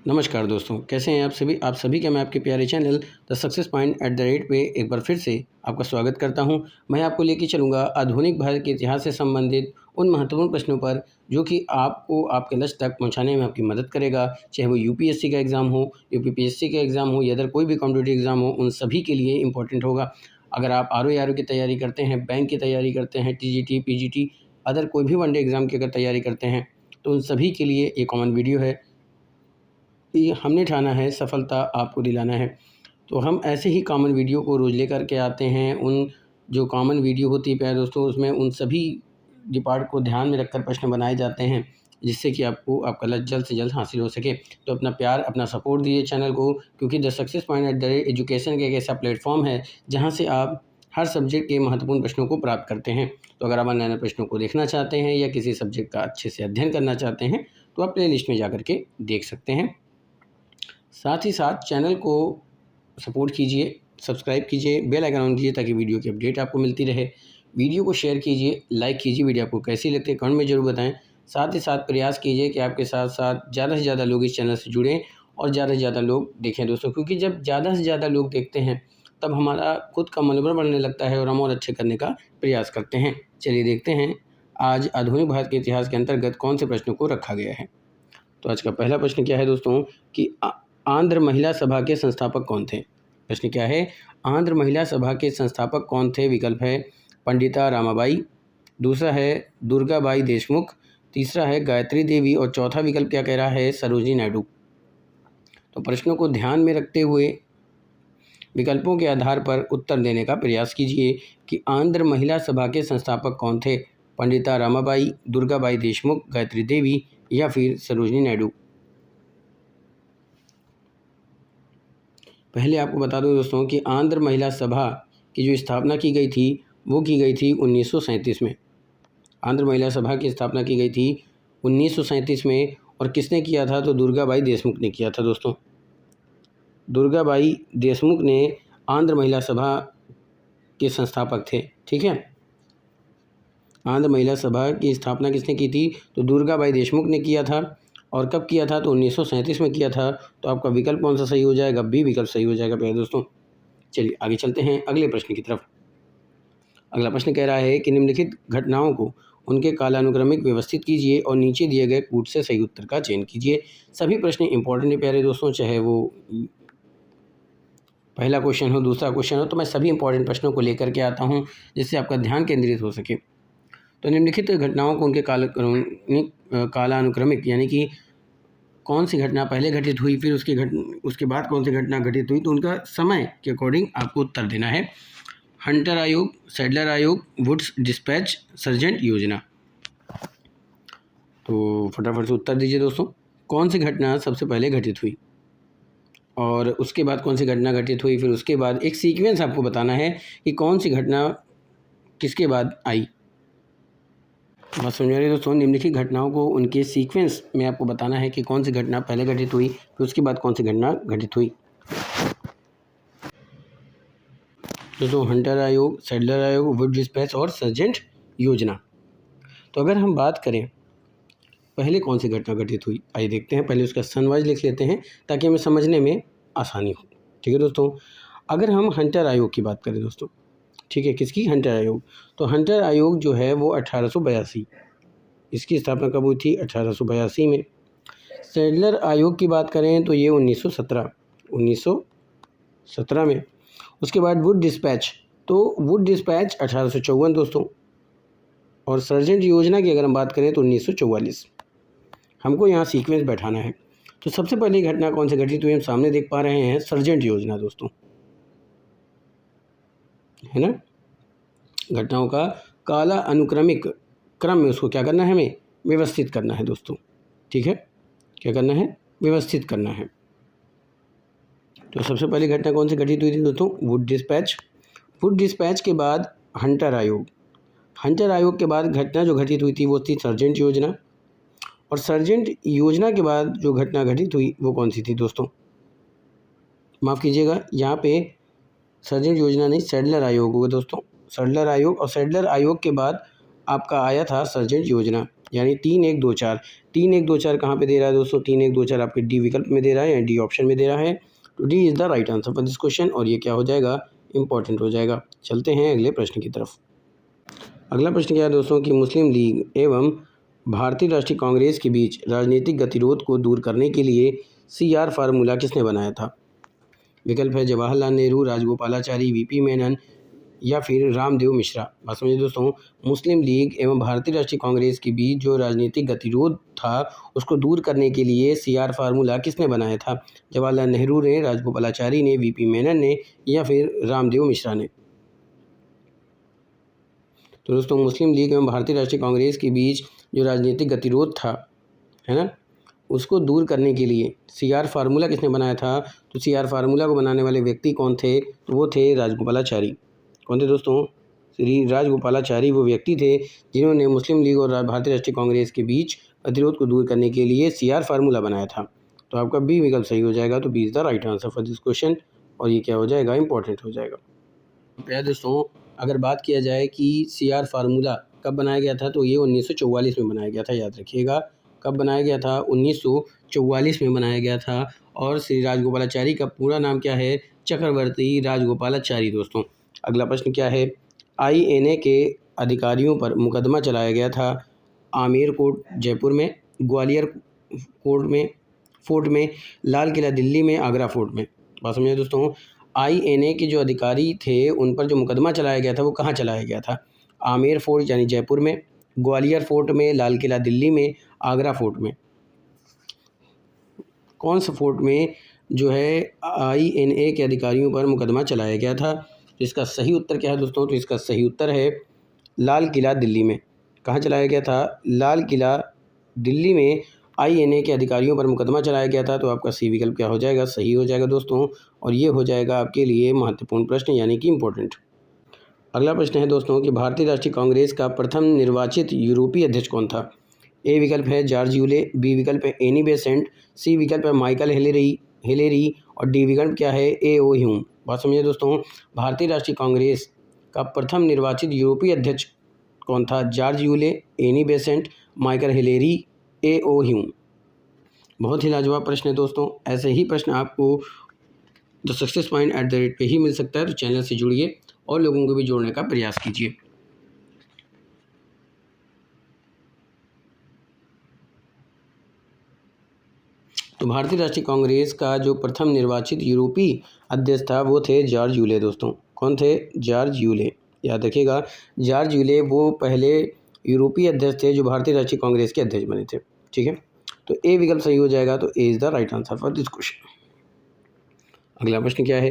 नमस्कार दोस्तों, कैसे हैं आप सभी का मैं आपके प्यारे channel the success point at the rate पे एक बार फिर से आपका स्वागत करता हूं। मैं आपको लेके चलूंगा आधुनिक भारत के इतिहास से संबंधित उन महत्वपूर्ण प्रश्नों पर जो कि आपको आपके लक्ष्य तक पहुंचाने में आपकी मदद करेगा। चाहे वो यूपीएससी का एग्ज़ाम हो, यूपीपीएससी का एग्ज़ाम हो या अदर कोई भी कॉम्पिटिटिव एग्ज़ाम हो, उन सभी के लिए इंपॉर्टेंट होगा। अगर आप आर की तैयारी करते हैं, बैंक की तैयारी करते हैं, टीजीटी, पीजीटी, अदर कोई भी वनडे एग्ज़ाम की अगर तैयारी करते हैं तो उन सभी के लिए ये कॉमन वीडियो है। ये हमने ठाना है सफलता आपको दिलाना है। तो हम ऐसे ही कॉमन वीडियो को रोज़ लेकर के आते हैं। उन जो कॉमन वीडियो होती है प्यारे दोस्तों, उसमें उन सभी डिपार्ट को ध्यान में रखकर प्रश्न बनाए जाते हैं जिससे कि आपको आपका लक्ष्य जल्द से जल्द हासिल हो सके। तो अपना प्यार, अपना सपोर्ट दीजिए चैनल को, क्योंकि the success point at the rate education का एक ऐसा प्लेटफॉर्म है जहाँ से आप हर सब्जेक्ट के महत्वपूर्ण प्रश्नों को प्राप्त करते हैं। तो अगर आप अन्य प्रश्नों को देखना चाहते हैं या किसी सब्जेक्ट का अच्छे से अध्ययन करना चाहते हैं तो आप प्ले लिस्ट में जा करके देख सकते हैं। साथ ही साथ चैनल को सपोर्ट कीजिए, सब्सक्राइब कीजिए, बेल आइकन ऑन कीजिए ताकि वीडियो की अपडेट आपको मिलती रहे। वीडियो को शेयर कीजिए, लाइक कीजिए, वीडियो आपको कैसी लगती है कमेंट में ज़रूर बताएं। साथ ही साथ प्रयास कीजिए कि आपके साथ साथ ज़्यादा से ज़्यादा लोग इस चैनल से जुड़ें और ज़्यादा से ज़्यादा लोग देखें दोस्तों, क्योंकि जब ज़्यादा से ज़्यादा लोग देखते हैं तब हमारा खुद का मनोबल बढ़ने लगता है और हम और अच्छे करने का प्रयास करते हैं। चलिए देखते हैं आज आधुनिक भारत के इतिहास के अंतर्गत कौन से प्रश्नों को रखा गया है। तो आज का पहला प्रश्न क्या है दोस्तों कि आंध्र महिला सभा के संस्थापक कौन थे। प्रश्न क्या है, आंध्र महिला सभा के संस्थापक कौन थे। विकल्प है पंडिता रामाबाई, दूसरा है दुर्गाबाई देशमुख, तीसरा है गायत्री देवी और चौथा विकल्प क्या कह रहा है, सरोजिनी नायडू। तो प्रश्नों को ध्यान में रखते हुए विकल्पों के आधार पर उत्तर देने का प्रयास कीजिए कि आंध्र महिला सभा के संस्थापक कौन थे, पंडिता रामाबाई, दुर्गाबाई देशमुख, गायत्री देवी या फिर सरोजिनी नायडू। पहले आपको बता दूं दोस्तों कि आंध्र महिला सभा की जो स्थापना की गई थी वो की गई थी 1937 में। आंध्र महिला सभा की स्थापना की गई थी 1937 में और किसने किया था, तो दुर्गाबाई देशमुख ने किया था दोस्तों। दुर्गाबाई देशमुख ने आंध्र महिला सभा के संस्थापक थे। ठीक है, आंध्र महिला सभा की स्थापना किसने की थी, तो दुर्गाबाई देशमुख ने किया था। और कब किया था, तो 1937 में किया था। तो आपका विकल्प कौन सा सही हो जाएगा, बी विकल्प सही हो जाएगा प्यारे दोस्तों। चलिए आगे चलते हैं अगले प्रश्न की तरफ। अगला प्रश्न कह रहा है कि निम्नलिखित घटनाओं को उनके कालानुक्रमिक व्यवस्थित कीजिए और नीचे दिए गए कूट से सही उत्तर का चयन कीजिए। सभी प्रश्न इंपॉर्टेंट है प्यारे दोस्तों, चाहे वो पहला क्वेश्चन हो, दूसरा क्वेश्चन हो, तो मैं सभी इंपॉर्टेंट प्रश्नों को लेकर के आता हूँ जिससे आपका ध्यान केंद्रित हो सके। तो निम्नलिखित घटनाओं को उनके कालानुक्रमिक यानी कि कौन सी घटना पहले घटित हुई, फिर उसके बाद कौन सी घटना घटित हुई, तो उनका समय के अकॉर्डिंग आपको उत्तर देना है। हंटर आयोग, सैडलर आयोग, वुड्स डिस्पैच, सर्जेंट योजना। तो फटाफट से उत्तर दीजिए दोस्तों, कौन सी घटना सबसे पहले घटित हुई और उसके बाद कौन सी घटना घटित हुई, फिर उसके बाद एक सीक्वेंस आपको बताना है कि कौन सी घटना किसके बाद आई। बात समझ रहे दोस्तों, निम्नलिखित घटनाओं को उनके सीक्वेंस में आपको बताना है कि कौन सी घटना पहले घटित हुई, फिर उसके बाद कौन सी घटना घटित हुई। दोस्तों हंटर आयोग, सैडलर आयोग, वुड डिस्पैच और सर्जेंट योजना। तो अगर हम बात करें पहले कौन सी घटना घटित हुई, आइए देखते हैं। पहले उसका सनवाइज लिख लेते हैं ताकि हमें समझने में आसानी हो। ठीक है दोस्तों, अगर हम हंटर आयोग की बात करें दोस्तों, ठीक है, किसकी, हंटर आयोग। तो हंटर आयोग जो है वो 1882, इसकी स्थापना कब हुई थी, 1882 में। सैडलर आयोग की बात करें तो ये 1917 में। उसके बाद वुड डिस्पैच, तो वुड डिस्पैच 1854 दोस्तों। और सर्जेंट योजना की अगर हम बात करें तो 1944। हमको यहाँ सीक्वेंस बैठाना है। तो सबसे पहली घटना कौन सी घटित हुई, हम सामने देख पा रहे हैं, सर्जेंट योजना दोस्तों, है ना। घटनाओं का काला अनुक्रमिक क्रम में उसको क्या करना है, हमें व्यवस्थित करना है दोस्तों। ठीक है, क्या करना है, व्यवस्थित करना है। तो सबसे पहली घटना कौन सी घटित हुई थी दोस्तों, वुड डिस्पैच। वुड डिस्पैच के बाद हंटर आयोग। हंटर आयोग के बाद घटना जो घटित हुई थी वो थी सर्जेंट योजना। और सर्जेंट योजना के बाद जो घटना घटित हुई वो कौन सी थी दोस्तों, माफ़ कीजिएगा, यहाँ पे सर्जेंट योजना नहीं, सैडलर आयोग होगा दोस्तों। सैडलर आयोग, और सैडलर आयोग के बाद आपका आया था सर्जेंट योजना। यानी 3-1-2-4। 3-1-2-4 कहाँ पे दे रहा है दोस्तों? 3-1-2-4 आपके डी विकल्प में दे रहा है या डी ऑप्शन में दे रहा है। तो D is the right answer for this question और ये क्या हो जाएगा? इंपॉर्टेंट हो जाएगा। चलते हैं अगले प्रश्न की तरफ। अगला प्रश्न क्या है दोस्तों कि मुस्लिम लीग एवं भारतीय राष्ट्रीय कांग्रेस के बीच राजनीतिक गतिरोध को दूर करने के लिए CR फार्मूला किसने बनाया था? विकल्प है जवाहरलाल नेहरू, राजगोपालाचारी, VP मेनन या फिर रामदेव मिश्रा। बात समझिए दोस्तों, मुस्लिम लीग एवं भारतीय राष्ट्रीय कांग्रेस के बीच जो राजनीतिक गतिरोध था उसको दूर करने के लिए CR फार्मूला किसने बनाया था? जवाहरलाल नेहरू ने, राजगोपालाचारी ने, VP मेनन ने या फिर रामदेव मिश्रा ने। तो दोस्तों मुस्लिम लीग एवं भारतीय राष्ट्रीय कांग्रेस के बीच जो राजनीतिक गतिरोध था, है ना, उसको दूर करने के लिए CR फार्मूला किसने बनाया था? तो CR फार्मूला को बनाने वाले व्यक्ति कौन थे? तो वो थे राजगोपालाचारी। कौन थे दोस्तों? श्री राजगोपालाचारी वो व्यक्ति थे जिन्होंने मुस्लिम लीग और भारतीय राष्ट्रीय कांग्रेस के बीच गतिरोध को दूर करने के लिए CR फार्मूला बनाया था। तो आपका बी विकल्प सही हो जाएगा। तो B is the right answer for this question और ये क्या हो जाएगा? इंपॉर्टेंट हो जाएगा। प्यारे दोस्तों, अगर बात किया जाए कि CR फार्मूला कब बनाया गया था तो ये 1944 में बनाया गया था। याद रखिएगा, कब बनाया गया था? 1944 में बनाया गया था। और श्री राजगोपालाचारी का पूरा नाम क्या है? चक्रवर्ती राजगोपालाचारी। दोस्तों अगला प्रश्न क्या है? INA के अधिकारियों पर मुकदमा चलाया गया था आमेर कोर्ट जयपुर में, ग्वालियर फोर्ट में, लाल किला दिल्ली में, आगरा फोर्ट में। बात समझिए दोस्तों, INA के जो अधिकारी थे उन पर जो मुकदमा चलाया गया था वो कहाँ चलाया गया था? आमेर फोर्ट यानी जयपुर में, ग्वालियर फोर्ट में, लाल किला दिल्ली में, आगरा फोर्ट में। कौन सा फोर्ट में जो है INA के अधिकारियों पर मुकदमा चलाया गया था? तो इसका सही उत्तर क्या है दोस्तों? तो इसका सही उत्तर है लाल किला दिल्ली में। कहाँ चलाया गया था? लाल किला दिल्ली में INA के अधिकारियों पर मुकदमा चलाया गया था। तो आपका सी विकल्प क्या हो जाएगा? सही हो जाएगा दोस्तों और ये हो जाएगा आपके लिए महत्वपूर्ण प्रश्न यानी कि इम्पोर्टेंट। अगला प्रश्न है दोस्तों कि भारतीय राष्ट्रीय कांग्रेस का प्रथम निर्वाचित यूरोपीय अध्यक्ष कौन था? ए विकल्प है जॉर्ज यूले, बी विकल्प है एनी बेसेंट, सी विकल्प है माइकल हिलेरी और डी विकल्प क्या है? AO Hume. बात समझिए दोस्तों, भारतीय राष्ट्रीय कांग्रेस का प्रथम निर्वाचित यूरोपीय अध्यक्ष कौन था? George Yule, Annie Besant, Michael Hillary, AO Hume. बहुत ही लाजवाब प्रश्न है दोस्तों। ऐसे ही प्रश्न आपको द सक्सेस पॉइंट @ पे ही मिल सकता है। तो चैनल से जुड़िए और लोगों को भी जोड़ने का प्रयास कीजिए। तो भारतीय राष्ट्रीय कांग्रेस का जो प्रथम निर्वाचित यूरोपीय अध्यक्ष था वो थे जॉर्ज यूले। दोस्तों कौन थे? George Yule. याद रखिएगा, जॉर्ज यूले वो पहले यूरोपीय अध्यक्ष थे जो भारतीय राष्ट्रीय कांग्रेस के अध्यक्ष बने थे। ठीक है, तो ए विकल्प सही हो जाएगा। तो A is the right answer for this question. अगला प्रश्न क्या है?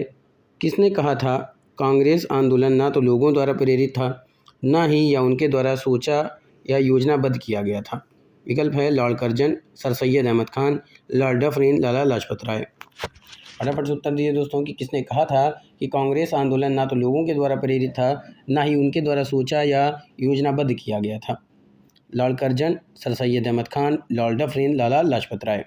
किसने कहा था कांग्रेस आंदोलन ना तो लोगों द्वारा प्रेरित था, ना ही या उनके द्वारा सोचा या योजनाबद्ध किया गया था? विकल्प है lord Curzon, sir Syed Ahmad Khan, lord Dufferin, Lala Lajpat Rai. फटाफट से उत्तर दीजिए दोस्तों कि किसने कहा था कि कांग्रेस आंदोलन ना तो लोगों के द्वारा प्रेरित था, ना ही उनके द्वारा सोचा या योजनाबद्ध किया गया था? Lord Curzon, sir Syed Ahmad Khan, lord Dufferin, Lala Lajpat Rai.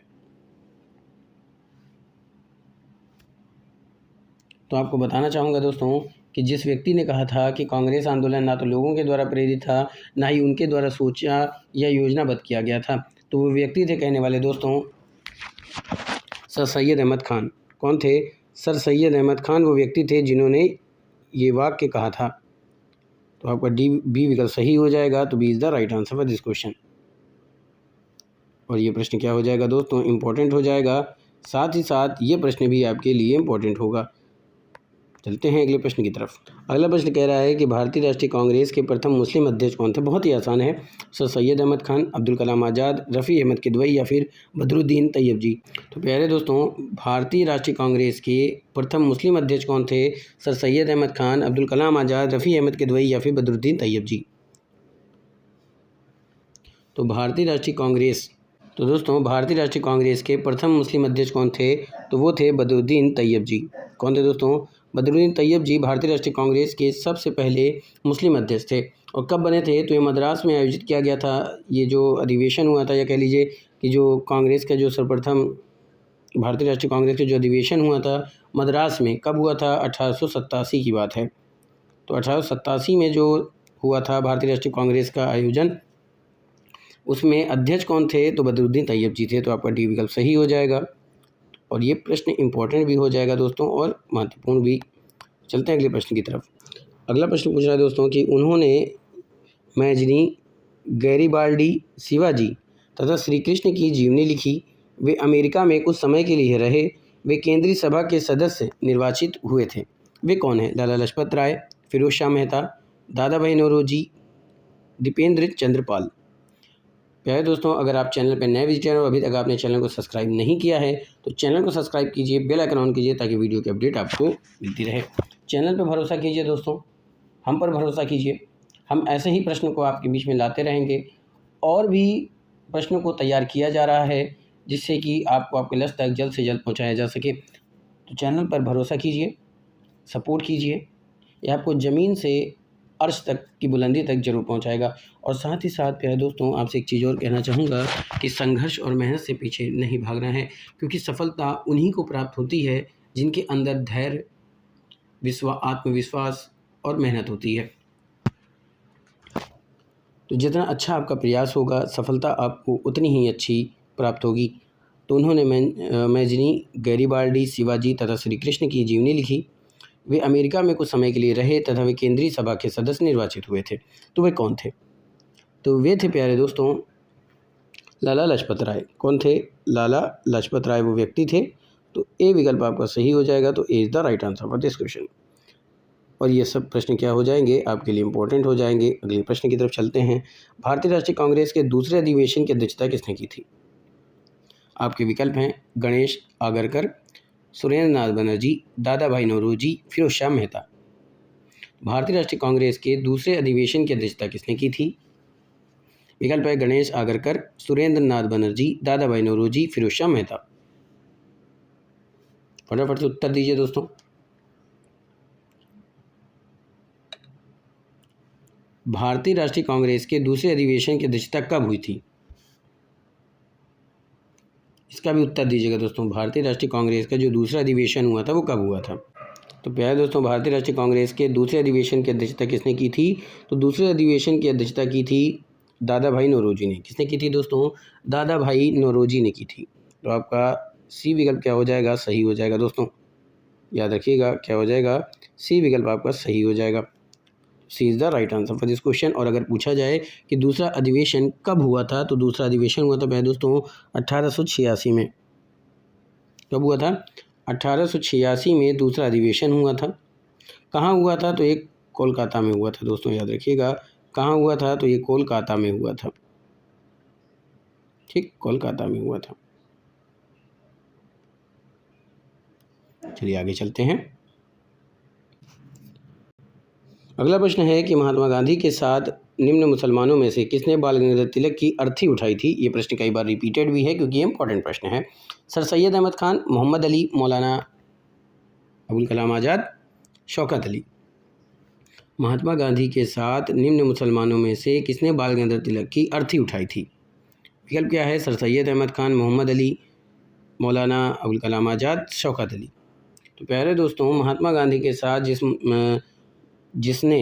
तो आपको बताना चाहूँगा दोस्तों कि जिस व्यक्ति ने कहा था कि कांग्रेस आंदोलन ना तो लोगों के द्वारा प्रेरित था, ना ही उनके द्वारा सोचा या योजनाबद्ध किया गया था, तो वो व्यक्ति थे कहने वाले दोस्तों सर सैयद अहमद खान। कौन थे? सर सैयद अहमद खान वो व्यक्ति थे जिन्होंने ये वाक्य कहा था। तो आपका बी विकल्प सही हो जाएगा। तो B is the right answer for this question और ये प्रश्न क्या हो जाएगा दोस्तों? इम्पोर्टेंट हो जाएगा। साथ ही साथ ये प्रश्न भी आपके लिए इम्पोर्टेंट होगा। चलते हैं अगले प्रश्न की तरफ। अगला प्रश्न कह रहा है कि भारतीय राष्ट्रीय कांग्रेस के प्रथम मुस्लिम अध्यक्ष कौन थे? बहुत ही आसान है, सर सैयद अहमद खान, अब्दुल कलाम आज़ाद, रफ़ी अहमद किदवई या फिर बदरुद्दीन तैयब जी। तो प्यारे दोस्तों, भारतीय राष्ट्रीय कांग्रेस के प्रथम मुस्लिम अध्यक्ष कौन थे? सर सैयद अहमद खान, अब्दुल कलाम आज़ाद, रफ़ी अहमद किदवई या फिर बदरुद्दीन तैयब जी। तो भारतीय राष्ट्रीय कांग्रेस तो दोस्तों भारतीय राष्ट्रीय कांग्रेस के प्रथम मुस्लिम अध्यक्ष कौन थे? तो वो थे बदरुद्दीन तैयब जी। कौन थे दोस्तों? बदरुद्दीन तैयब जी भारतीय राष्ट्रीय कांग्रेस के सबसे पहले मुस्लिम अध्यक्ष थे। और कब बने थे? तो ये मद्रास में आयोजित किया गया था। ये जो अधिवेशन हुआ था, या कह लीजिए कि जो कांग्रेस का जो सर्वप्रथम भारतीय राष्ट्रीय कांग्रेस का जो अधिवेशन हुआ था मद्रास में, कब हुआ था? 1887 की बात है। तो 1887 में जो हुआ था भारतीय राष्ट्रीय कांग्रेस का आयोजन, उसमें अध्यक्ष कौन थे? तो बदरुद्दीन तैयब जी थे। तो आपका डी विकल्प सही हो जाएगा और ये प्रश्न इंपॉर्टेंट भी हो जाएगा दोस्तों और महत्वपूर्ण भी। चलते हैं अगले प्रश्न की तरफ। अगला प्रश्न पूछ रहा है दोस्तों कि उन्होंने मैजनी, गैरिबाल्डी, शिवाजी तथा श्री कृष्ण की जीवनी लिखी। वे अमेरिका में कुछ समय के लिए रहे। वे केंद्रीय सभा के सदस्य निर्वाचित हुए थे। वे कौन हैं? लाला लाजपत राय, फिरोज शाह मेहता, दादा भाई नौरोजी, दीपेंद्र चंद्रपाल। प्यारे दोस्तों, अगर आप चैनल पर नए विजिटर हो, अभी तक आपने चैनल को सब्सक्राइब नहीं किया है तो चैनल को सब्सक्राइब कीजिए, बेल आइकन ऑन कीजिए ताकि वीडियो की अपडेट आपको मिलती रहे। चैनल पर भरोसा कीजिए दोस्तों, हम पर भरोसा कीजिए। हम ऐसे ही प्रश्नों को आपके बीच में लाते रहेंगे और भी प्रश्नों को तैयार किया जा रहा है जिससे कि आपको आपके लक्ष्य तक जल्द से जल्द पहुंचाया जा सके। तो चैनल पर भरोसा कीजिए, सपोर्ट कीजिए, यह आपको ज़मीन से अर्श तक की बुलंदी तक जरूर पहुंचाएगा। और साथ ही साथ प्यारे दोस्तों, आपसे एक चीज़ और कहना चाहूँगा कि संघर्ष और मेहनत से पीछे नहीं भागना है, क्योंकि सफलता उन्हीं को प्राप्त होती है जिनके अंदर धैर्य, आत्मविश्वास और मेहनत होती है। तो जितना अच्छा आपका प्रयास होगा, सफलता आपको उतनी ही अच्छी प्राप्त होगी। तो उन्होंने मैजनी, गैरिबाल्डी, शिवाजी तथा श्री कृष्ण की जीवनी लिखी। वे अमेरिका में कुछ समय के लिए रहे तथा वे केंद्रीय सभा के सदस्य निर्वाचित हुए थे। तो वे कौन थे? तो वे थे प्यारे दोस्तों लाला लाजपत राय। कौन थे? लाला लाजपत राय वो व्यक्ति थे। तो ए विकल्प आपका सही हो जाएगा। तो A is the right answer for this question. और ये सब प्रश्न क्या हो जाएंगे? आपके लिए इंपॉर्टेंट हो जाएंगे। अगले प्रश्न की तरफ चलते हैं। भारतीय राष्ट्रीय कांग्रेस के दूसरे अधिवेशन की अध्यक्षता किसने की थी? आपके विकल्प हैं गणेश आगरकर, सुरेंद्र नाथ बनर्जी, दादा भाई नौरोजी, फिरोज शाह मेहता। भारतीय राष्ट्रीय कांग्रेस के दूसरे अधिवेशन की अध्यक्षता किसने की थी? विकल्प है गणेश आगरकर, सुरेंद्र नाथ बनर्जी, दादा भाई नौरोजी, फिरोज शाह मेहता। फटाफट से उत्तर दीजिए दोस्तों। भारतीय राष्ट्रीय कांग्रेस के दूसरे अधिवेशन की अध्यक्षता कब हुई थी? इसका भी उत्तर दीजिएगा दोस्तों। भारतीय राष्ट्रीय कांग्रेस का जो दूसरा अधिवेशन हुआ था वो कब हुआ था? तो प्यारे दोस्तों, भारतीय राष्ट्रीय कांग्रेस के दूसरे अधिवेशन की अध्यक्षता किसने की थी? तो दूसरे अधिवेशन की अध्यक्षता की थी दादा भाई नौरोजी ने। किसने की थी दोस्तों? दादा भाई नौरोजी ने की थी। तो आपका सी विकल्प क्या हो जाएगा? सही हो जाएगा दोस्तों। याद रखिएगा क्या हो जाएगा? सी विकल्प आपका सही हो जाएगा। C is the right answer for this question. और अगर पूछा जाए कि दूसरा अधिवेशन कब हुआ था, तो दूसरा अधिवेशन हुआ था प्यारे दोस्तों 1886 में। कब हुआ था? 1886 में दूसरा अधिवेशन हुआ था। कहाँ हुआ था? तो एक कोलकाता में हुआ था दोस्तों, याद रखिएगा। कहाँ हुआ था? तो ये कोलकाता में हुआ था। ठीक, कोलकाता में हुआ था। चलिए आगे चलते हैं। अगला प्रश्न है कि महात्मा गांधी के साथ निम्न मुसलमानों में से किसने बाल गंगाधर तिलक की अर्थी उठाई थी? ये प्रश्न कई बार रिपीटेड भी है क्योंकि ये इंपॉर्टेंट प्रश्न है। सर सैयद अहमद खान, मोहम्मद अली, मौलाना अबुल कलाम आज़ाद, शौकत अली। महात्मा गांधी के साथ निम्न मुसलमानों में से किसने बाल गंगाधर तिलक की अर्थी उठाई थी? विकल्प क्या है? सर सैयद अहमद खान, मोहम्मद अली, मौलाना अबुल कलाम आज़ाद, शौकत अली। तो प्यारे दोस्तों, महात्मा गांधी के साथ जिसने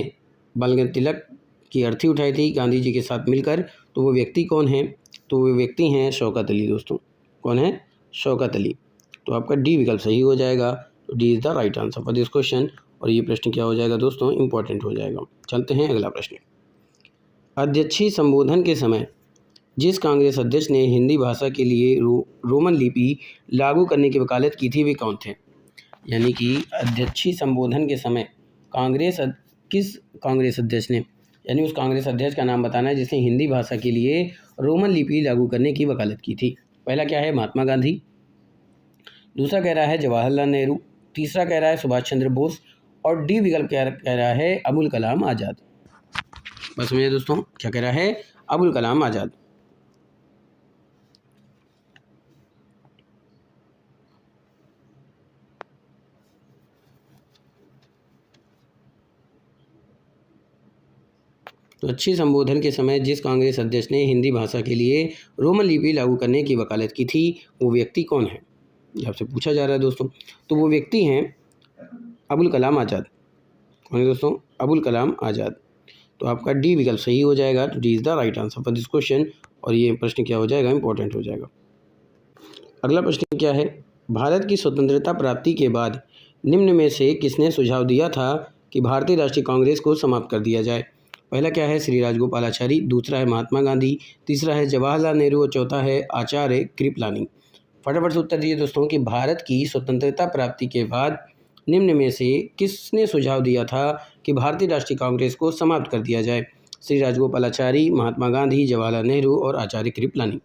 बाल गंगाधर तिलक की अर्थी उठाई थी गांधी जी के साथ मिलकर, तो वो व्यक्ति कौन है? तो वो व्यक्ति हैं शौकत अली दोस्तों। कौन है? शौकत अली। तो आपका डी विकल्प सही हो जाएगा। तो D is the right answer for this question. और ये प्रश्न क्या हो जाएगा दोस्तों? इंपॉर्टेंट हो जाएगा। चलते हैं अगला प्रश्न। अध्यक्षीय संबोधन के समय जिस कांग्रेस अध्यक्ष ने हिंदी भाषा के लिए रोमन लिपि लागू करने की वकालत की थी, वे कौन थे? यानी कि अध्यक्षीय संबोधन के समय किस कांग्रेस अध्यक्ष ने, यानी उस कांग्रेस अध्यक्ष का नाम बताना है जिसने हिंदी भाषा के लिए रोमन लिपि लागू करने की वकालत की थी। पहला क्या है? महात्मा गांधी। दूसरा कह रहा है जवाहरलाल नेहरू। तीसरा कह रहा है सुभाष चंद्र बोस। और डी विकल्प क्या कह रहा है? अबुल कलाम आज़ाद। बस समझिए दोस्तों, क्या कह रहा है? अबुल कलाम आज़ाद। तो अच्छी संबोधन के समय जिस कांग्रेस अध्यक्ष ने हिंदी भाषा के लिए रोमन लिपि लागू करने की वकालत की थी, वो व्यक्ति कौन है? ये आपसे पूछा जा रहा है दोस्तों। तो वो व्यक्ति हैं अबुल कलाम आज़ाद। कौन है दोस्तों? अबुल कलाम आज़ाद। तो आपका डी विकल्प सही हो जाएगा। तो D is the right answer for this question. और ये प्रश्न क्या हो जाएगा, इंपॉर्टेंट हो जाएगा। अगला प्रश्न क्या है, भारत की स्वतंत्रता प्राप्ति के बाद निम्न में से किसने सुझाव दिया था कि भारतीय राष्ट्रीय कांग्रेस को समाप्त कर दिया जाए। पहला क्या है, श्री राजगोपालाचारी, दूसरा है महात्मा गांधी, तीसरा है जवाहरलाल नेहरू और चौथा है आचार्य कृपलानी। फटाफट से उत्तर दीजिए दोस्तों कि भारत की स्वतंत्रता प्राप्ति के बाद निम्न में से किसने सुझाव दिया था कि भारतीय राष्ट्रीय कांग्रेस को समाप्त कर दिया जाए। श्री राजगोपालाचारी, महात्मा गांधी, जवाहरलाल नेहरू और आचार्य कृपलानी।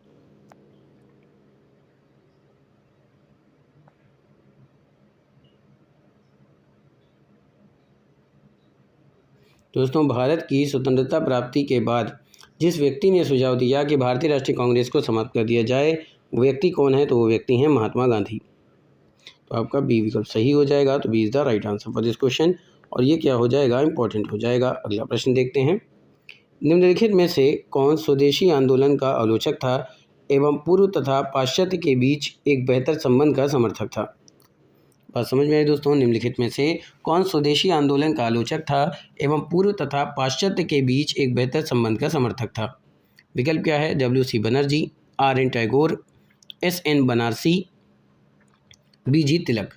दोस्तों, भारत की स्वतंत्रता प्राप्ति के बाद जिस व्यक्ति ने सुझाव दिया कि भारतीय राष्ट्रीय कांग्रेस को समाप्त कर दिया जाए, वो व्यक्ति कौन है, तो वो व्यक्ति हैं महात्मा गांधी। तो आपका बी विकल्प सही हो जाएगा। तो B is the right answer for this question, और ये क्या हो जाएगा, इंपॉर्टेंट हो जाएगा। अगला प्रश्न देखते हैं, निम्नलिखित में से कौन स्वदेशी आंदोलन का आलोचक था एवं पूर्व तथा पाश्चात्य के बीच एक बेहतर संबंध का समर्थक था। बात समझ में आई दोस्तों, निम्नलिखित में से कौन स्वदेशी आंदोलन का आलोचक था एवं पूर्व तथा पाश्चात्य के बीच एक बेहतर संबंध का समर्थक था। विकल्प क्या है, WC Banerjee, RN Tagore, SN Banarasi, BG तिलक।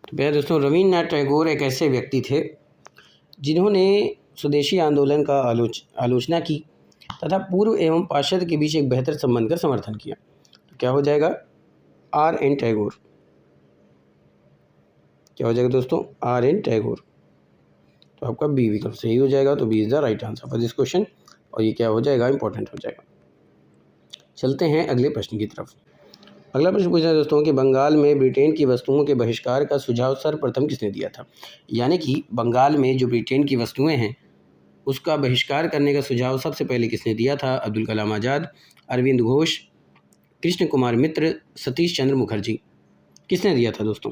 तो प्यारे दोस्तों, रविन्द्रनाथ टैगोर एक ऐसे व्यक्ति थे जिन्होंने स्वदेशी आंदोलन का आलोचना की तथा पूर्व एवं पाश्चात्य के बीच एक बेहतर संबंध का समर्थन किया। तो क्या हो जाएगा, RN टैगोर। क्या हो जाएगा दोस्तों, RN टैगोर। तो आपका बी विकल्प सही हो जाएगा। तो B is the right answer for this question, और ये क्या हो जाएगा, इंपॉर्टेंट हो जाएगा। चलते हैं अगले प्रश्न की तरफ। अगला प्रश्न पूछा है दोस्तों कि बंगाल में ब्रिटेन की वस्तुओं के बहिष्कार का सुझाव सर्वप्रथम किसने दिया था। यानी कि बंगाल में जो ब्रिटेन की वस्तुएं हैं उसका बहिष्कार करने का सुझाव सबसे पहले किसने दिया था। अब्दुल कलाम आज़ाद, अरविंद घोष, कृष्ण कुमार मित्र, सतीश चंद्र मुखर्जी। किसने दिया था दोस्तों।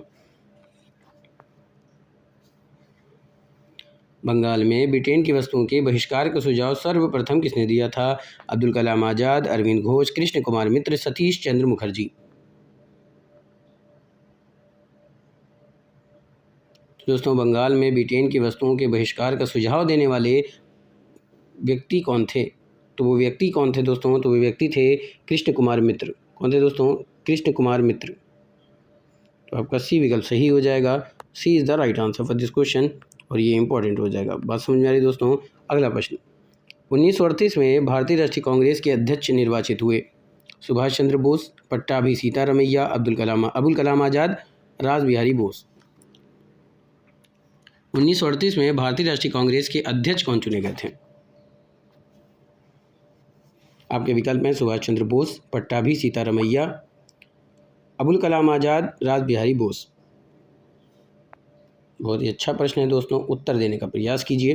बंगाल में ब्रिटेन की वस्तुओं के बहिष्कार का सुझाव सर्वप्रथम किसने दिया था। अब्दुल कलाम आज़ाद, अरविंद घोष, कृष्ण कुमार मित्र, सतीश चंद्र मुखर्जी। दोस्तों, बंगाल में ब्रिटेन की वस्तुओं के बहिष्कार का सुझाव देने वाले व्यक्ति कौन थे, तो वो व्यक्ति कौन थे दोस्तों, तो वो व्यक्ति थे कृष्ण कुमार मित्र। कौन थे दोस्तों, कृष्ण कुमार मित्र। तो आपका सी विकल्प सही हो जाएगा। C is the right answer for this question, और ये इंपॉर्टेंट हो जाएगा। बात समझ में आ रही दोस्तों। अगला प्रश्न, 1938 में भारतीय राष्ट्रीय कांग्रेस के अध्यक्ष निर्वाचित हुए सुभाष चंद्र बोस, पट्टाभी सीतारमैया, अब्दुल कलाम आज़ाद, रास बिहारी बोस। 1938 में भारतीय राष्ट्रीय कांग्रेस के अध्यक्ष कौन चुने गए थे। आपके विकल्प में सुभाष चंद्र बोस, पट्टाभी सीतारमैया, अब्दुल कलाम आज़ाद, रास बिहारी बोस। बहुत ही अच्छा प्रश्न है दोस्तों, उत्तर देने का प्रयास कीजिए।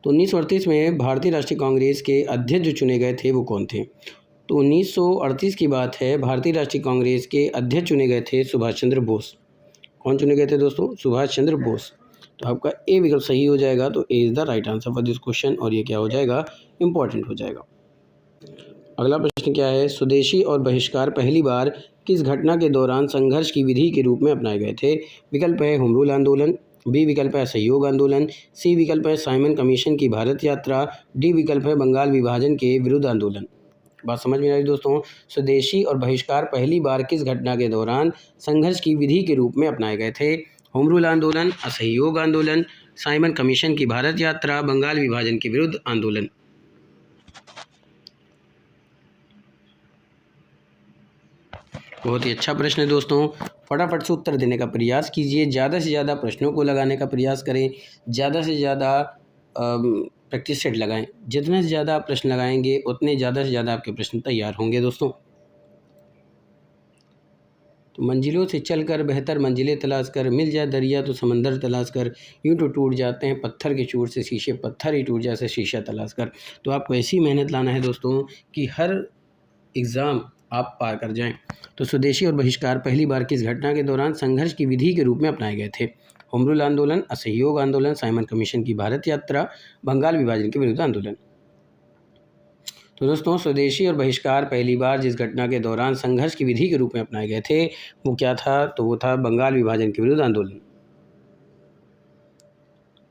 तो 1938 में भारतीय राष्ट्रीय कांग्रेस के अध्यक्ष जो चुने गए थे वो कौन थे। तो 1938 की बात है, भारतीय राष्ट्रीय कांग्रेस के अध्यक्ष चुने गए थे सुभाष चंद्र बोस। कौन चुने गए थे दोस्तों, सुभाष चंद्र बोस। तो आपका ए विकल्प सही हो जाएगा। तो A is the right answer for this question, और ये क्या हो जाएगा, इंपॉर्टेंट हो जाएगा। अगला प्रश्न क्या है, स्वदेशी और बहिष्कार पहली बार किस घटना के दौरान संघर्ष की विधि के रूप में अपनाए गए थे। विकल्प है होम रूल आंदोलन, बी विकल्प है असहयोग आंदोलन, सी विकल्प है साइमन कमीशन की भारत यात्रा, डी विकल्प है बंगाल विभाजन के विरुद्ध आंदोलन। बात समझ में आई दोस्तों। स्वदेशी और बहिष्कार पहली बार किस घटना के दौरान संघर्ष की विधि के रूप में अपनाए गए थे। होम रूल आंदोलन, असहयोग आंदोलन, साइमन कमीशन की भारत यात्रा, बंगाल विभाजन के विरुद्ध आंदोलन। बहुत ही अच्छा प्रश्न है दोस्तों, फटाफट से उत्तर देने का प्रयास कीजिए। ज़्यादा से ज़्यादा प्रश्नों को लगाने का प्रयास करें, ज़्यादा से ज़्यादा प्रैक्टिस सेट लगाएं। जितने ज़्यादा आप प्रश्न लगाएंगे उतने ज़्यादा से ज़्यादा आपके प्रश्न तैयार होंगे दोस्तों। तो मंजिलों से चलकर बेहतर मंजिलें तलाश कर, मिल जाए दरिया तो समंदर तलाश कर, यूँ तो टूट जाते हैं पत्थर के चूर से शीशे, पत्थर ही टूट जैसे शीशा तलाश कर। तो आपको ऐसी मेहनत लाना है दोस्तों कि हर एग्ज़ाम आप पार कर जाएं। तो स्वदेशी और बहिष्कार पहली बार किस घटना के दौरान संघर्ष की विधि के रूप में अपनाए गए थे। होम रूल आंदोलन, असहयोग आंदोलन, साइमन कमीशन की भारत यात्रा, बंगाल विभाजन के विरुद्ध आंदोलन। तो दोस्तों स्वदेशी और बहिष्कार पहली बार जिस घटना के दौरान संघर्ष की विधि के रूप में अपनाए गए थे वो क्या था, तो वो था बंगाल विभाजन के विरुद्ध आंदोलन।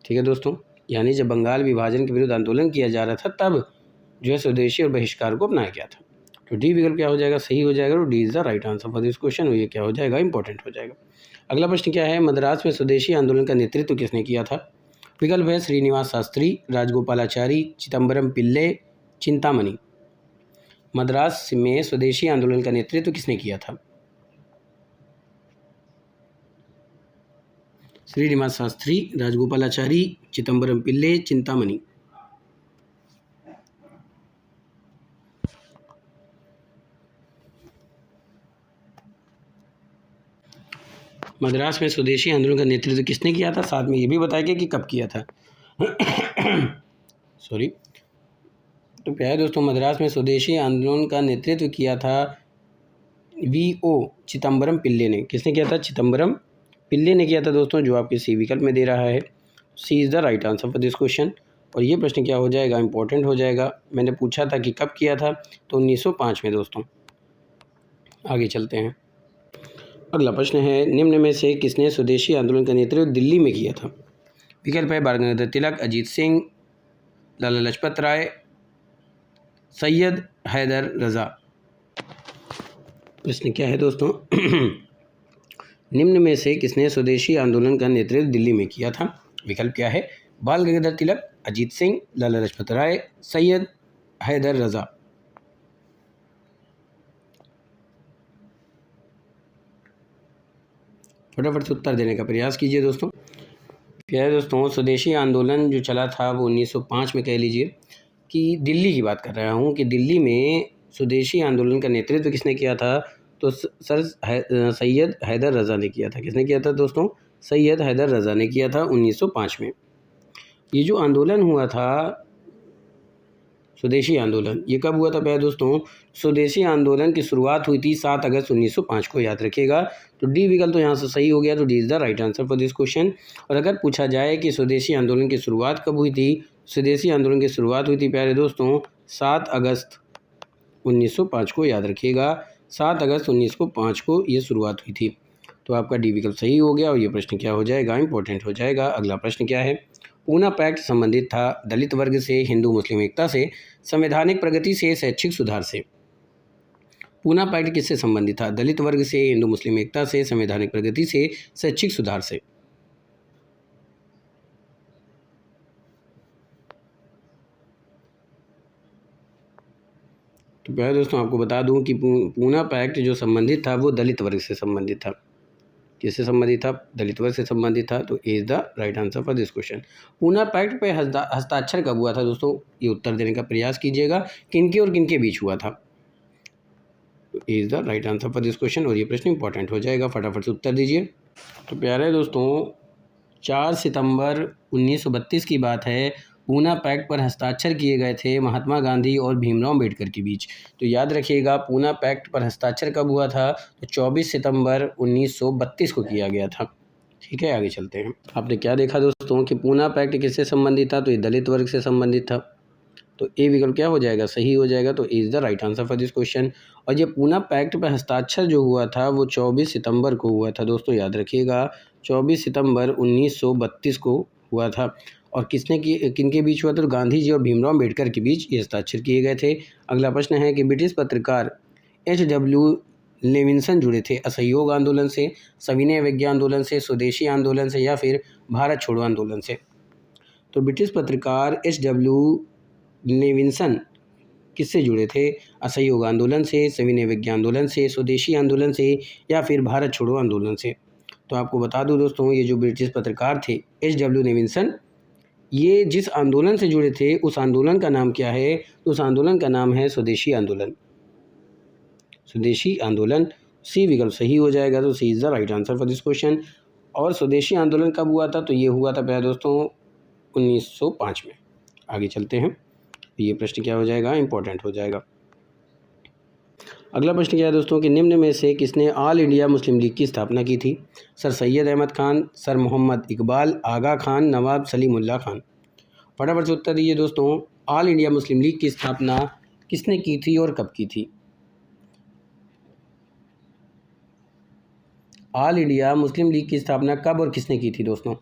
ठीक है दोस्तों, यानी जब बंगाल विभाजन के विरुद्ध आंदोलन किया जा रहा था तब जो है स्वदेशी और बहिष्कार को अपनाया गया था। तो डी विकल्प क्या हो जाएगा, सही हो जाएगा। तो D is the right answer for this question. और ये क्या हो जाएगा, इंपॉर्टेंट हो जाएगा। अगला प्रश्न क्या है, मद्रास में स्वदेशी आंदोलन का नेतृत्व किसने किया था। विकल्प है श्रीनिवास शास्त्री, राजगोपालाचारी, चिदम्बरम पिल्ले, चिंतामणि। मद्रास में स्वदेशी आंदोलन का नेतृत्व किसने किया था। श्रीनिवास शास्त्री, राजगोपालाचारी, चिदम्बरम पिल्ले, चिंतामणि। मद्रास में स्वदेशी आंदोलन का नेतृत्व किसने किया था, साथ में ये भी बताया कि कब किया था। सॉरी। तो प्यारे दोस्तों, मद्रास में स्वदेशी आंदोलन का नेतृत्व किया था V.O. चिदम्बरम पिल्ले ने। किसने किया था, चिदम्बरम पिल्ले ने किया था दोस्तों, जो आपके सी विकल्प में दे रहा है। C is the right answer for this question. और ये प्रश्न क्या हो जाएगा, इंपॉर्टेंट हो जाएगा। मैंने पूछा था कि कब किया था, तो 1905 में दोस्तों। आगे चलते हैं। अगला प्रश्न है, निम्न में से किसने स्वदेशी आंदोलन का नेतृत्व दिल्ली में किया था। विकल्प है बाल गंगाधर तिलक, अजीत सिंह, लाला लाजपत राय, सैयद हैदर रज़ा। प्रश्न क्या है दोस्तों, निम्न में से किसने स्वदेशी आंदोलन का नेतृत्व दिल्ली में किया था। विकल्प क्या है, बाल गंगाधर तिलक, अजीत सिंह, लाला लाजपत राय, सैयद हैदर रज़ा। फटाफट से उत्तर देने का प्रयास कीजिए दोस्तों। प्यारे दोस्तों, स्वदेशी आंदोलन जो चला था वो 1905 में, कह लीजिए कि दिल्ली की बात कर रहा हूँ कि दिल्ली में स्वदेशी आंदोलन का नेतृत्व किसने किया था, तो सर सैयद हैदर रज़ा ने किया था। किसने किया था दोस्तों, सैयद हैदर रज़ा ने किया था 1905 में। ये जो आंदोलन हुआ था स्वदेशी आंदोलन, ये कब हुआ था प्यारे दोस्तों, स्वदेशी आंदोलन की शुरुआत हुई थी 7 अगस्त 1905 को, याद रखिएगा। तो डी विकल्प तो यहाँ से सही हो गया। तो D is the right answer for this question. और अगर पूछा जाए कि स्वदेशी आंदोलन की शुरुआत कब हुई थी, स्वदेशी आंदोलन की शुरुआत हुई थी प्यारे दोस्तों 7 अगस्त 1905 को, याद रखिएगा। 7 अगस्त 1905 को ये शुरुआत हुई थी। तो आपका डी विकल्प सही हो गया और ये प्रश्न क्या हो जाएगा, इंपॉर्टेंट हो जाएगा। अगला प्रश्न क्या है, पूना पैक्ट संबंधित था दलित वर्ग से, हिंदू मुस्लिम एकता से, संवैधानिक प्रगति से, शैक्षिक सुधार से। पूना पैक्ट किससे संबंधित था, दलित वर्ग से, हिंदू मुस्लिम एकता से, संवैधानिक प्रगति से, शैक्षिक सुधार से। तो प्यारे दोस्तों, आपको बता दूं कि पूना पैक्ट जो संबंधित था वो दलित वर्ग से संबंधित था। किससे संबंधित था, दलित वर्ग से संबंधित था। तो A is the right answer for this question. Poona pact पे हस्ताक्षर कब हुआ था दोस्तों, ये उत्तर देने का प्रयास कीजिएगा, किनके और किनके बीच हुआ था। तो A is the right answer for this question. और ये प्रश्न इंपॉर्टेंट हो जाएगा, फटाफट से उत्तर दीजिए। तो प्यारे दोस्तों, 4 सितंबर 1932 की बात है। पूना पैक्ट पर हस्ताक्षर किए गए थे महात्मा गांधी और भीमराव अम्बेडकर के बीच। तो याद रखिएगा, पूना पैक्ट पर हस्ताक्षर कब हुआ था, तो 24 सितंबर 1932 को किया गया था। ठीक है, आगे चलते हैं। आपने क्या देखा दोस्तों कि पूना पैक्ट किससे संबंधित था, तो ये दलित वर्ग से संबंधित था। तो ए विकल्प क्या हो जाएगा, सही हो जाएगा। तो is the right answer for this question. और ये पूना पैक्ट पर हस्ताक्षर जो हुआ था वो 24 सितंबर को हुआ था दोस्तों, याद रखिएगा। 24 सितंबर 1932 को हुआ था। और किनके बीच हुआ था, तो गांधी जी और भीमराव अम्बेडकर के बीच ये हस्ताक्षर किए गए थे। अगला प्रश्न है कि ब्रिटिश पत्रकार H.W. लेविंसन जुड़े थे असहयोग आंदोलन से, सविनय अवज्ञा आंदोलन से, स्वदेशी आंदोलन से, या फिर भारत छोड़ो आंदोलन से। तो ब्रिटिश पत्रकार H.W. लेविंसन किससे जुड़े थे, असहयोग आंदोलन से, सविनय अवज्ञा आंदोलन से, स्वदेशी आंदोलन से, या फिर भारत छोड़ो आंदोलन से। तो आपको बता दूं दोस्तों, ये जो ब्रिटिश पत्रकार थे H.W. लेविंसन, ये जिस आंदोलन से जुड़े थे उस आंदोलन का नाम क्या है, तो उस आंदोलन का नाम है स्वदेशी आंदोलन। स्वदेशी आंदोलन, सी विकल्प सही हो जाएगा। तो C is the right answer for this question. और स्वदेशी आंदोलन कब हुआ था, तो ये हुआ था प्यारे दोस्तों 1905 में। आगे चलते हैं। ये प्रश्न क्या हो जाएगा, इंपॉर्टेंट हो जाएगा। अगला प्रश्न क्या है दोस्तों कि निम्न में से किसने ऑल इंडिया मुस्लिम लीग की स्थापना की थी। सर सैयद अहमद खान, सर मोहम्मद इकबाल, आगा खान, नवाब सलीमुल्लाह खान। फटाफट से उत्तर दीजिए दोस्तों। ऑल इंडिया मुस्लिम लीग की स्थापना किसने की थी और कब की थी? ऑल इंडिया मुस्लिम लीग की स्थापना कब और किसने की थी दोस्तों?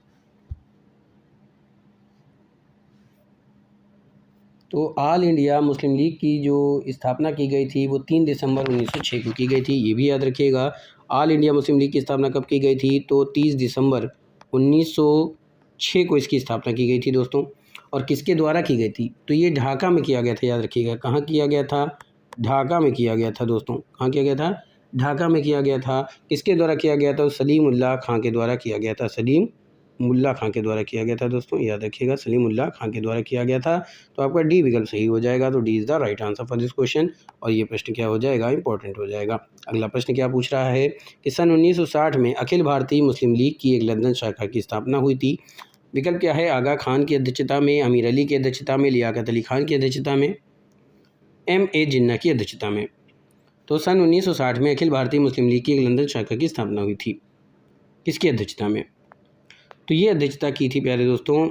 तो ऑल इंडिया मुस्लिम लीग की जो स्थापना की गई थी वो 3 दिसंबर 1906 को की गई थी, ये भी याद रखिएगा। ऑल इंडिया मुस्लिम लीग की स्थापना कब की गई थी? तो 30 दिसंबर 1906 को इसकी स्थापना की गई थी दोस्तों। और किसके द्वारा की गई थी? तो ये ढाका में किया गया था, याद रखिएगा। कहाँ किया गया था? ढाका में किया गया था दोस्तों। कहाँ किया गया था? ढाका में किया गया था। किसके द्वारा किया गया था? सलीम उल्लाह खां के द्वारा किया गया था। सलीम उल्लाह खां के द्वारा किया गया था दोस्तों, याद रखिएगा, सलीम उल्लाह खां के द्वारा किया गया था। तो आपका डी विकल्प सही हो जाएगा। तो D is the right answer for this question. और ये प्रश्न क्या हो जाएगा? इंपॉर्टेंट हो जाएगा। अगला प्रश्न क्या पूछ रहा है कि सन 1960 में अखिल भारतीय मुस्लिम लीग की एक लंदन शाखा की स्थापना हुई थी। विकल्प क्या है? आगा खान की अध्यक्षता में, अमीर अली की अध्यक्षता में, लियाकत अली खान की अध्यक्षता में, M.A. जिन्ना की अध्यक्षता में। तो सन 1960 में अखिल भारतीय मुस्लिम लीग की एक लंदन शाखा की स्थापना हुई थी। किसकी अध्यक्षता में? तो ये अध्यक्षता की थी प्यारे दोस्तों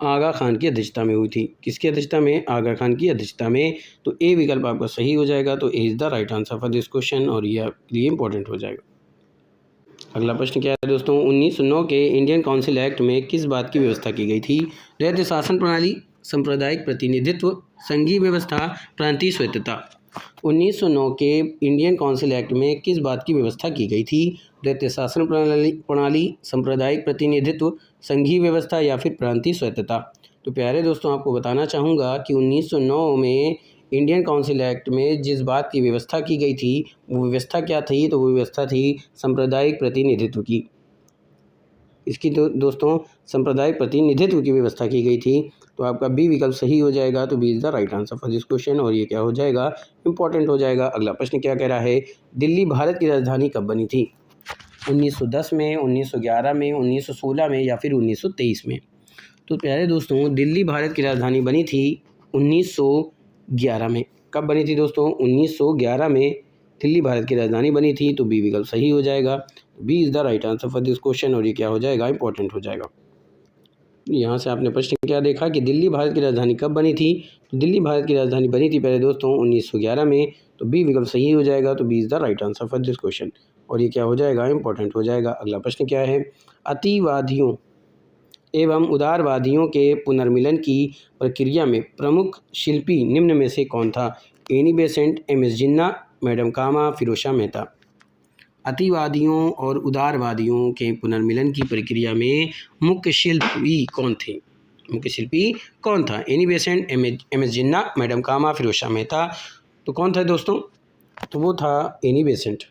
आगा खान की अध्यक्षता में हुई थी। किसकी अध्यक्षता में? आगा खान की अध्यक्षता में। तो ए विकल्प आपका सही हो जाएगा। तो A is the right answer for this question और ये आपके लिए इंपॉर्टेंट हो जाएगा। अगला प्रश्न क्या है दोस्तों? 1909 के इंडियन काउंसिल एक्ट में किस बात की व्यवस्था की गई थी? रैयत शासन प्रणाली, सांप्रदायिक प्रतिनिधित्व, संघीय व्यवस्था, प्रांतीय स्वायत्तता। 1909 के इंडियन काउंसिल एक्ट में किस बात की व्यवस्था की गई थी? रैयत शासन प्रणाली, सांप्रदायिक प्रतिनिधित्व, संघीय व्यवस्था या फिर प्रांतीय स्वायत्तता। तो प्यारे दोस्तों आपको बताना चाहूँगा कि 1909 में इंडियन काउंसिल एक्ट में जिस बात की व्यवस्था की गई थी वो व्यवस्था क्या थी? तो वो व्यवस्था थी सांप्रदायिक प्रतिनिधित्व की। इसकी तो दोस्तों सांप्रदायिक प्रतिनिधित्व की व्यवस्था की गई थी। तो आपका बी विकल्प सही हो जाएगा। तो B is the right answer for this question और ये क्या हो जाएगा? इंपॉर्टेंट हो जाएगा। अगला प्रश्न क्या कह रहा है? दिल्ली भारत की राजधानी कब बनी थी? 1910 में, 1911 में, 1916 में या फिर 1923 में। तो प्यारे दोस्तों दिल्ली भारत की राजधानी बनी थी 1911 में। कब बनी थी दोस्तों? 1911 में दिल्ली भारत की राजधानी बनी थी। तो बी विकल्प सही हो जाएगा। B is the right answer for this question और ये क्या हो जाएगा? इंपॉर्टेंट हो जाएगा। यहाँ से आपने प्रश्न क्या देखा कि दिल्ली भारत की राजधानी कब बनी थी? तो दिल्ली भारत की राजधानी बनी थी पहले दोस्तों 1911 में। तो बी विकल्प सही हो जाएगा। तो B is the right answer for this question और ये क्या हो जाएगा? इंपॉर्टेंट हो जाएगा। अगला प्रश्न क्या है? अतिवादियों एवं उदारवादियों के पुनर्मिलन की प्रक्रिया में प्रमुख शिल्पी निम्न में से कौन था? Annie Besant, M.S. जिन्ना, मैडम कामा, फिरोज मेहता। अतिवादियों और उदारवादियों के पुनर्मिलन की प्रक्रिया में मुख्य शिल्पी कौन थे? मुख्य शिल्पी कौन था? Annie Besant, M.S. जिन्ना, मैडम कामा, फिरोज मेहता। तो कौन था दोस्तों? तो वो था एनी बेसेंट।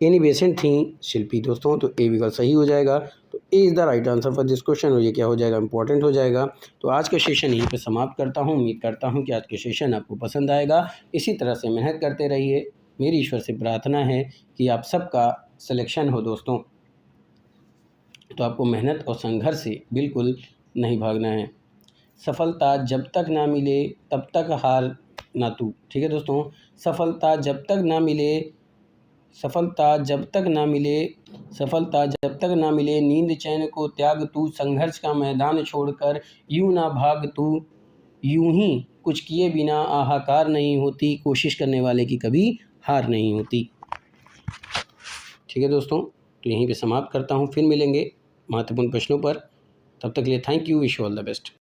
एनी बेसेंट थी शिल्पी दोस्तों। तो ए विकल्प सही हो जाएगा। तो A is the right answer for this question और ये क्या हो जाएगा? इंपॉर्टेंट हो जाएगा। तो आज का सेशन यहीं पे समाप्त करता हूँ। उम्मीद करता हूँ कि आज का सेशन आपको पसंद आएगा। इसी तरह से मेहनत करते रहिए। मेरी ईश्वर से प्रार्थना है कि आप सबका सिलेक्शन हो दोस्तों। तो आपको मेहनत और संघर्ष से बिल्कुल नहीं भागना है। सफलता जब तक ना मिले तब तक हार ना तू। ठीक है दोस्तों? सफलता जब तक ना मिले सफलता जब तक ना मिले सफलता जब तक ना मिले नींद चैन को त्याग तू, संघर्ष का मैदान छोड़कर यूं ना भाग तू, यूं ही कुछ किए बिना हाहाकार नहीं होती, कोशिश करने वाले की कभी हार नहीं होती। ठीक है दोस्तों? तो यहीं पे समाप्त करता हूँ। फिर मिलेंगे महत्वपूर्ण प्रश्नों पर। तब तक के लिए thank you. Wish you all the best.